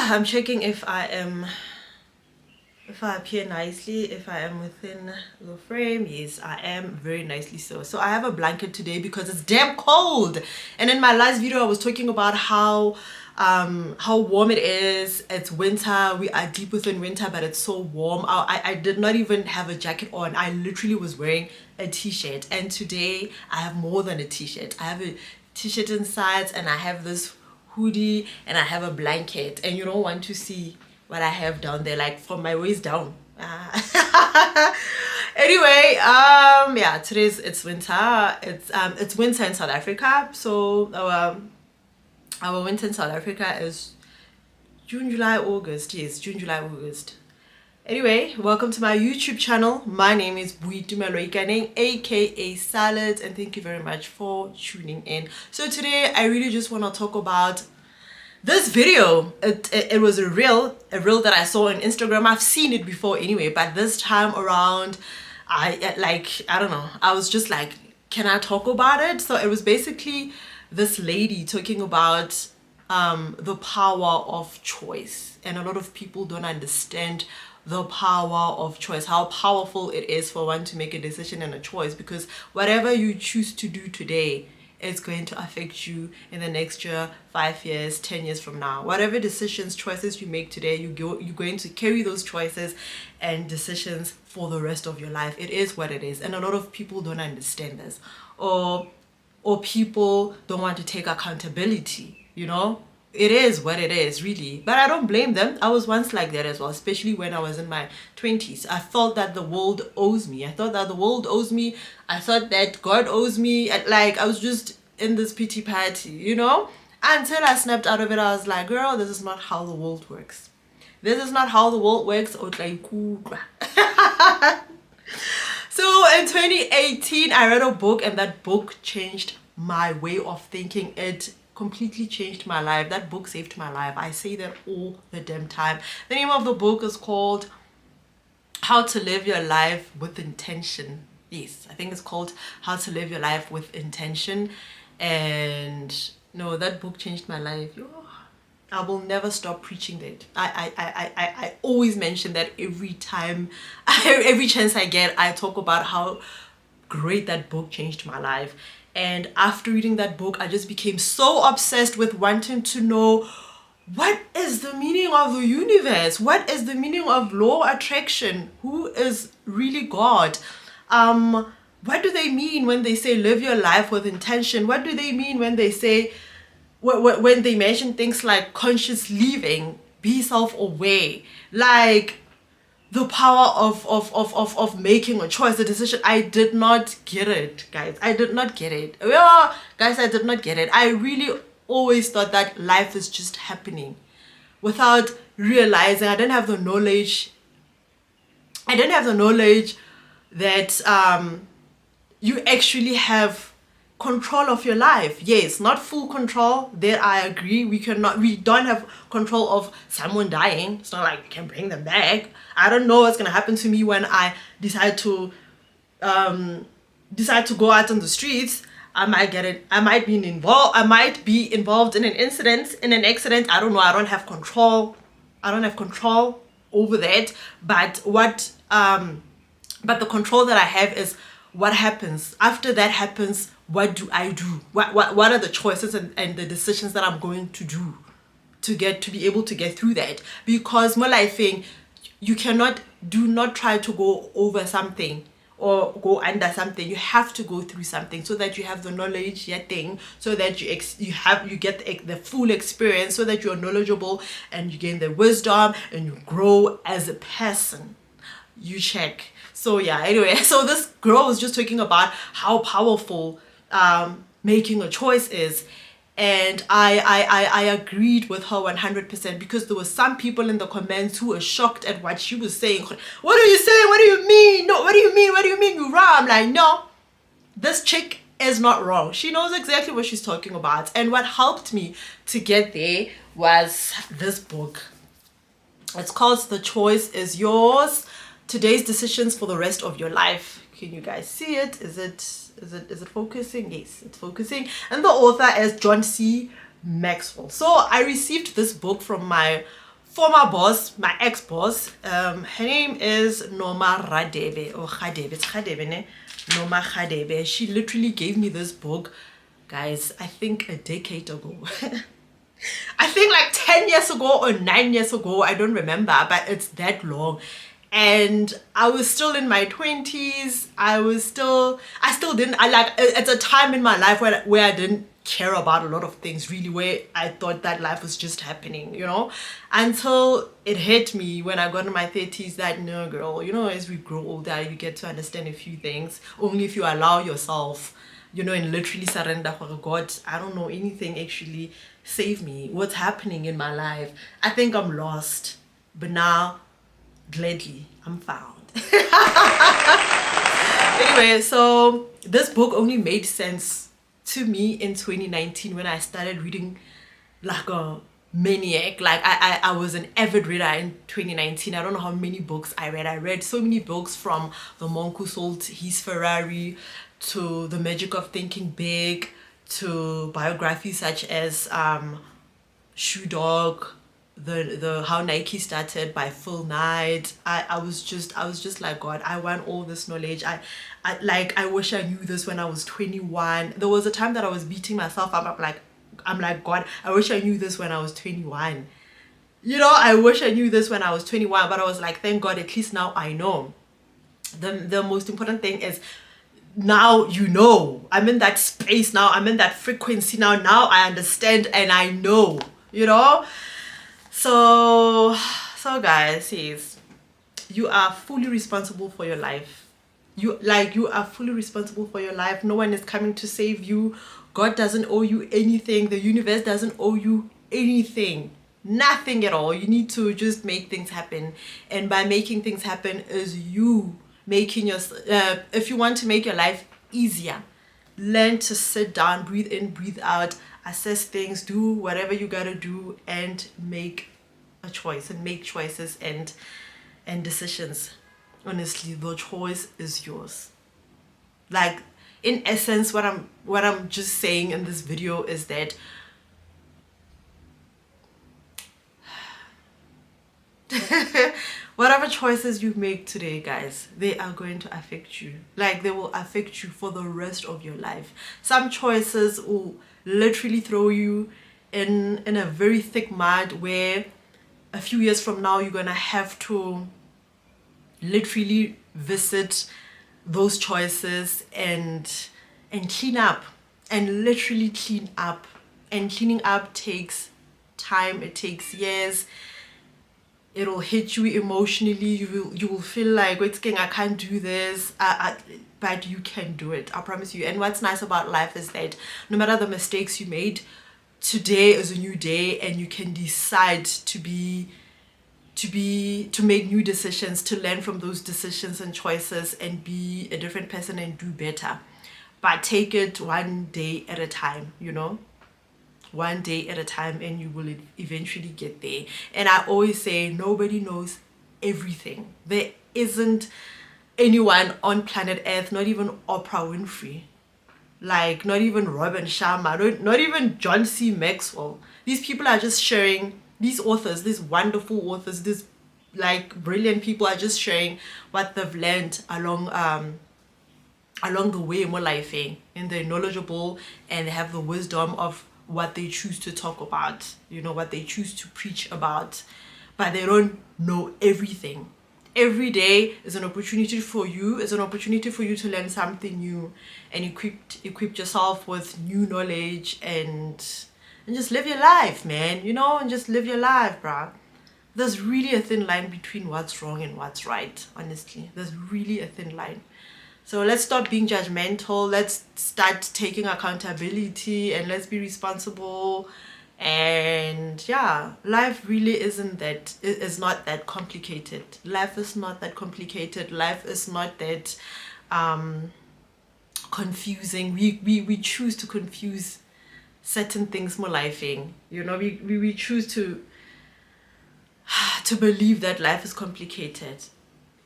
I'm checking if I appear nicely, if I am within the frame. Yes, I am very nicely so I have a blanket today because it's damn cold. And in my last video I was talking about how warm it is. It's winter, we are deep within winter, but it's so warm. I did not even have a jacket on. I literally was wearing a t-shirt, and today I have more than a t-shirt. I have a t-shirt inside, and I have this hoodie, and I have a blanket, and you don't want to see what I have down there, like from my waist down. Anyway, yeah, it's winter. It's winter in South Africa. So our winter in South Africa is June, July, August. Yes, June, July, August. Anyway, welcome to my YouTube channel. My name is Buitumeloikaneng, aka Salad, and thank you very much for tuning in. So today I really just want to talk about this video. It was a reel that I saw on Instagram. I've seen it before anyway, but this time around I don't know, I was just like, can I talk about it? So it was basically this lady talking about the power of choice, and a lot of people don't understand the power of choice, how powerful it is for one to make a decision and a choice, because whatever you choose to do today is going to affect you in the next year, 5 years, 10 years from now. Whatever decisions, choices you make today, you're going to carry those choices and decisions for the rest of your life. It is what it is, and a lot of people don't understand this, or people don't want to take accountability. You know, it is what it is, really. But I don't blame them. I was once like that as well, especially when I was in my 20s. I felt that the world owes me. I thought that the world owes me. I thought that God owes me. Like, I was just in this pity party, you know? Until I snapped out of it, I was like, girl, this is not how the world works. This is not how the world works. So in 2018, I read a book, and that book changed my way of thinking. It completely changed my life. That book saved my life. I say that all the damn time. The name of the book is called How to Live Your Life with Intention. Yes, I think it's called How to Live Your Life with Intention. And no, that book changed my life. I will never stop preaching that. I always mention that every time, every chance I get, I talk about how great that book changed my life. And after reading that book, I just became so obsessed with wanting to know, what is the meaning of the universe? What is the meaning of law of attraction? Who is really God? What do they mean when they say live your life with intention? What do they mean when they say, when they mention things like conscious living, be self-aware, like the power of making a choice, a decision? I did not get it, guys. I did not get it. Yeah, guys, I did not get it. I really always thought that life is just happening without realizing. I didn't have the knowledge. I didn't have the knowledge that you actually have control of your life. Yes, not full control, there I agree. We don't have control of someone dying. It's not like we can bring them back. I don't know what's gonna happen to me when I decide to go out on the streets. I might be involved in an accident. I don't know. I don't have control over that. But the control that I have is what happens after that happens. What do I do? What are the choices and the decisions that I'm going to do to be able to get through that? Because more life thing, do not try to go over something or go under something. You have to go through something so that you have the knowledge, so that you get the full experience, so that you're knowledgeable and you gain the wisdom and you grow as a person. You check. So yeah, anyway, so this girl was just talking about how powerful making a choice is, and I agreed with her 100%, because there were some people in the comments who were shocked at what she was saying. What are you saying? What do you mean? No, what do you mean you're wrong? I'm like, no, this chick is not wrong. She knows exactly what she's talking about. And what helped me to get there was this book. It's called The Choice Is Yours: Today's Decisions for the Rest of Your Life. Can you guys see it? Is it focusing? Yes, it's focusing. And the author is John C. Maxwell. So I received this book from my former boss, my ex-boss, her name is Noma Radebe, or Khadebe, it's Khadebe, ne? Noma Khadebe. She literally gave me this book, guys, I think a decade ago. I think like 10 years ago or 9 years ago, I don't remember, but it's that long. And I was still in my 20s. I still didn't, I like, it's a time in my life where I didn't care about a lot of things really, where I thought that life was just happening, you know, until it hit me when I got in my 30s that, no girl, you know, as we grow older, you get to understand a few things only if you allow yourself, you know, and literally surrender for God. I don't know anything, actually save me. What's happening in my life? I think I'm lost, but now gladly I'm found. Anyway, so this book only made sense to me in 2019 when I started reading like a maniac. Like I was an avid reader in 2019. I don't know how many books I read. I read so many books, from The Monk Who Sold His Ferrari to The Magic of Thinking Big to biographies such as Shoe Dog, the How Nike Started by Phil Knight. I was just like, God, I want all this knowledge. I wish I knew this when I was 21. There was a time that I was beating myself up. I'm like, God, I wish I knew this when I was 21. You know, I wish I knew this when I was 21, but I was like, thank God, at least now I know. The most important thing is, now you know. I'm in that space now. I'm in that frequency now. Now I understand and I know, you know. So guys, yes, you are fully responsible for your life. You are fully responsible for your life. No one is coming to save you. God doesn't owe you anything. The universe doesn't owe you anything. Nothing at all. You need to just make things happen. And by making things happen is you making your, if you want to make your life easier, learn to sit down, breathe in, breathe out, assess things, do whatever you gotta do, and make a choice, and make choices and decisions. Honestly, the choice is yours. Like, in essence, what I'm just saying in this video is that whatever choices you make today, guys, they are going to affect you. Like, they will affect you for the rest of your life. Some choices will literally throw you in a very thick mud where a few years from now you're gonna have to literally visit those choices and clean up, and literally clean up. And cleaning up takes time. It takes years. It'll hit you emotionally. You will feel like, wait, I can't do this, but you can do it, I promise you. And what's nice about life is that no matter the mistakes you made, today is a new day, and you can decide to make new decisions, to learn from those decisions and choices, and be a different person and do better. But take it one day at a time, you know, one day at a time, and you will eventually get there. And I always say, nobody knows everything. There isn't anyone on planet Earth, not even Oprah Winfrey, like not even Robin Sharma, not even John C. Maxwell. These people are just sharing, these authors, these wonderful authors, these like brilliant people are just sharing what they've learned along the way, more life, and they're knowledgeable, and they have the wisdom of what they choose to talk about, you know, what they choose to preach about, but they don't know everything. Every day is an opportunity for you, to learn something new, and equip yourself with new knowledge, and just live your life, man, you know, and just live your life, bruh. There's really a thin line between what's wrong and what's right, honestly. There's really a thin line. So let's stop being judgmental. Let's start taking accountability, and let's be responsible. And yeah, life really is not that complicated. Life is not that complicated. Life is not that confusing. We choose to confuse certain things more lifing. You know, we choose to believe that life is complicated.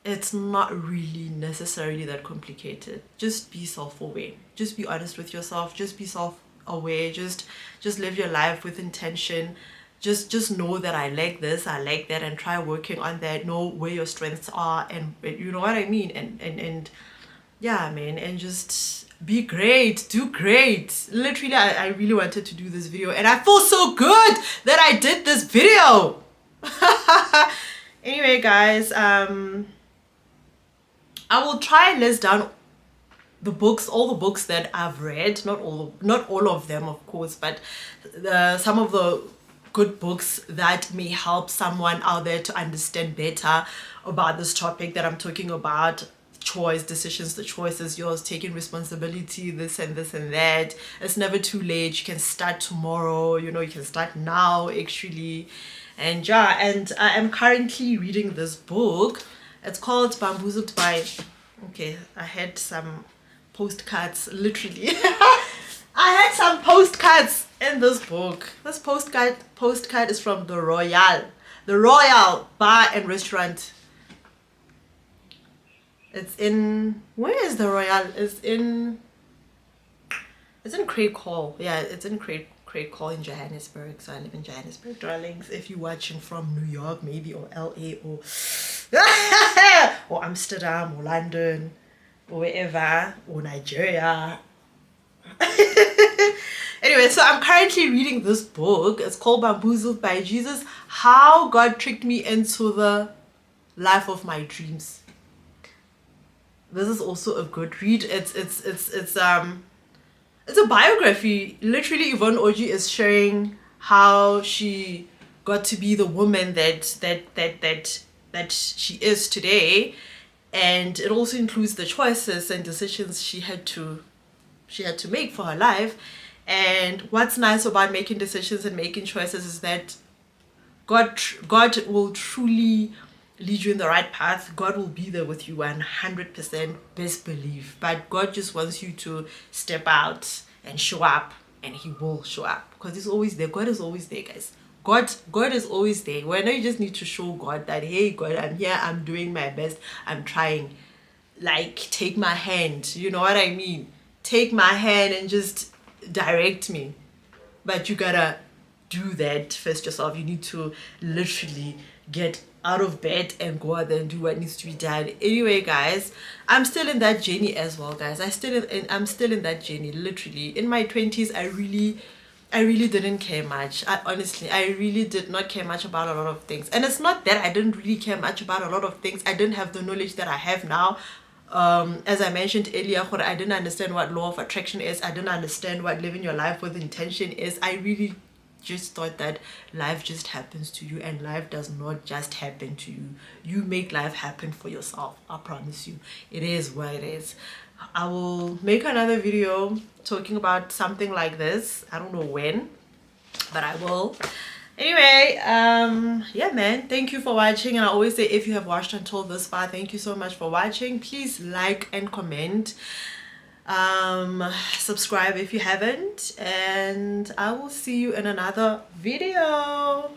It's not really necessarily that complicated. Just be self-aware. Just be honest with yourself. Just be self-aware. Just live your life with intention. just know that I like this, I like that, and try working on that. Know where your strengths are, and you know what I mean. And yeah, man, and just be great, do great. Literally, I really wanted to do this video, and I feel so good that I did this video. Anyway, guys, I will try and list down the books, all the books that I've read, not all of them, of course, but some of the good books that may help someone out there to understand better about this topic that I'm talking about. Choice, decisions, the choice is yours, taking responsibility, this and this and that. It's never too late. You can start tomorrow, you know, you can start now actually. And yeah, and I am currently reading this book. It's called Bamboozled by, okay, I had some postcards, literally. I had some postcards in this book. This postcard is from the Royal Bar and Restaurant. It's in, where is the Royal? It's in Craig Hall. Yeah, it's in Craig Hall in Johannesburg. So I live in Johannesburg, darlings. If you're watching from New York, maybe, or LA, or or Amsterdam, or London, or wherever, or Nigeria. Anyway, so I'm currently reading this book. It's called Bamboozled by Jesus: How God Tricked Me into the Life of My Dreams. This is also a good read. It's a biography. Literally, Yvonne Oji is sharing how she got to be the woman that she is today, and it also includes the choices and decisions she had to make for her life. And what's nice about making decisions and making choices is that God will truly lead you in the right path. God will be there with you 100%, best believe. But God just wants you to step out and show up, and He will show up because He's always there. God is always there, guys. God is always there. Well, now you just need to show God that, hey, God, I'm here, I'm doing my best, I'm trying. Like, take my hand, you know what I mean? Take my hand and just direct me. But you gotta do that first yourself. You need to literally get out of bed and go out there and do what needs to be done. Anyway, guys, I'm still in that journey as well, guys. I'm still in that journey. Literally, in my 20s, I really didn't care much. I really did not care much about a lot of things. And it's not that I didn't really care much about a lot of things. I didn't have the knowledge that I have now. As I mentioned earlier, I didn't understand what law of attraction is. I didn't understand what living your life with intention is. I really just thought that life just happens to you, and life does not just happen to you. You make life happen for yourself. I promise you. It is what it is. I will make another video talking about something like this. I don't know when, but I will. Anyway, yeah, man, thank you for watching. And I always say, if you have watched until this far, thank you so much for watching. Please like and comment, subscribe if you haven't, and I will see you in another video.